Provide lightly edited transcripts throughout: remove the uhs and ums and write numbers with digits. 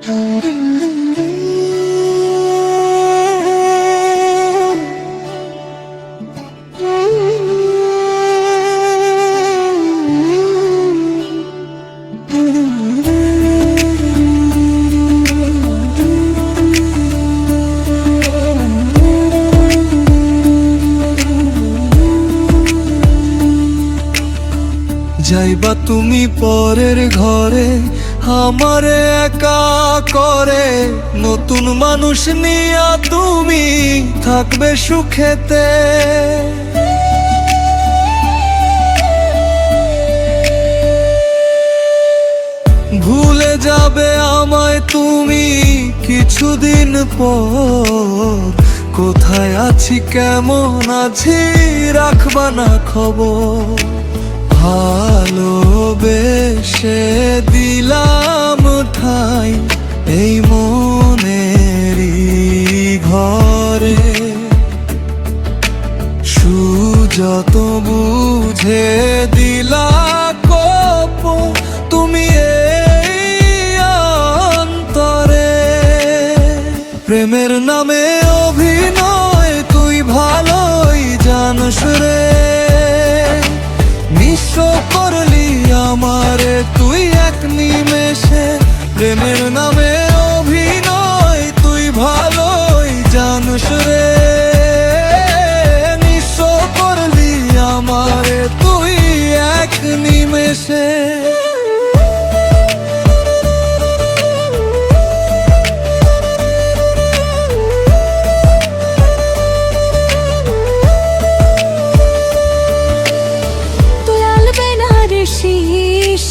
যাইবা তুমি পরের ঘরে আমারে একা করে, নতুন মানুষ নিয়া তুমি থাকবে সুখেতে। ভুলে যাবে আমায় তুমি কিছুদিন পর, কোথায় আছি কেমন আছি রাখবা না খবর। ভালোবেসে দিলাম ঠাই এই মনেরই ঘরে, সুযত বুঝে দিলা কোপ তুমি এই অন্তরে। প্রেমের নামে অভিনয় তুই ভালোই জানস রে, নিঃস্ব করলি আমারে তুই এক নিমেষে। প্রেমের নামে অভিনয় তুই ভালোই জানস রে, নিঃস্ব করলি আমারে তুই এক নিমেষে।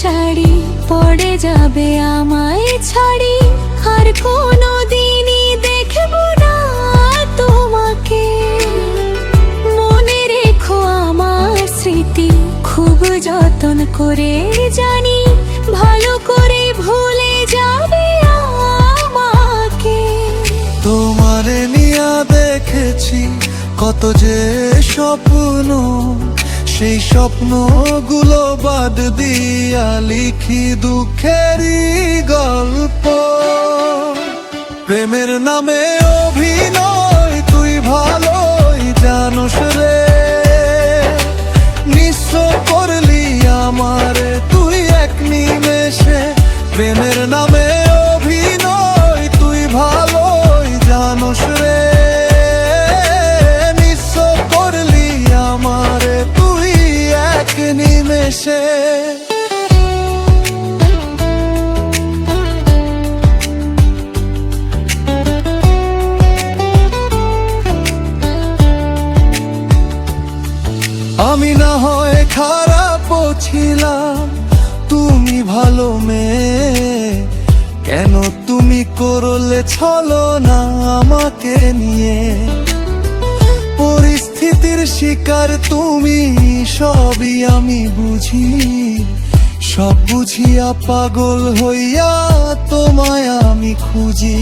শাড়ি পড়ে যাবে আমায় ছাড়ি, আর কোনো দিনই দেখব না তোমাকে। মনে রেখো আমার স্মৃতি খুব যত্ন করে জানি, ভালো করে ভুলে যাবে আমাকে। তোমারে নিয়া দেখেছি কত যে স্বপ্ন, সেই স্বপ্নগুলো বাদ দিয়া লিখি দুঃখেরই গল্প। প্রেমের নামে অভিনয় তুই ভালোই জানস রে, নিঃস্ব করলি আমারে তুই এক নিমেষে। প্রেমের নামে অভিনয় তুই ভালোই জানস রে, নিঃস্ব করলি আমারে তুই এক নিমেষে। আমি না হয় খারাপ ছিলাম, তুমি ভালো মেয়ে, কেন তুমি করলে ছলনা আমাকে নিয়ে। পরিস্থিতির শিকার তুমি সবই আমি বুঝি, সব বুঝিয়া পাগল হইয়া তোমায় আমি খুঁজি।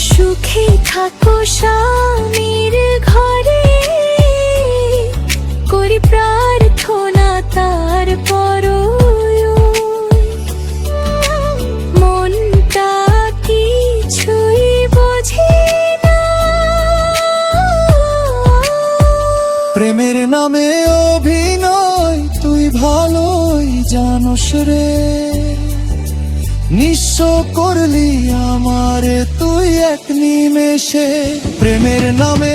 সুখে থাকো স্বামীর ঘরে, করি প্রার্থনা তার পরও। মনটা কিছুই বোঝে না, প্রেমের নামে অভিনয় তুই ভালোই জানস রে, নিঃস্ব করলি আমারে তুই এক নিমেষে। প্রেমের নামে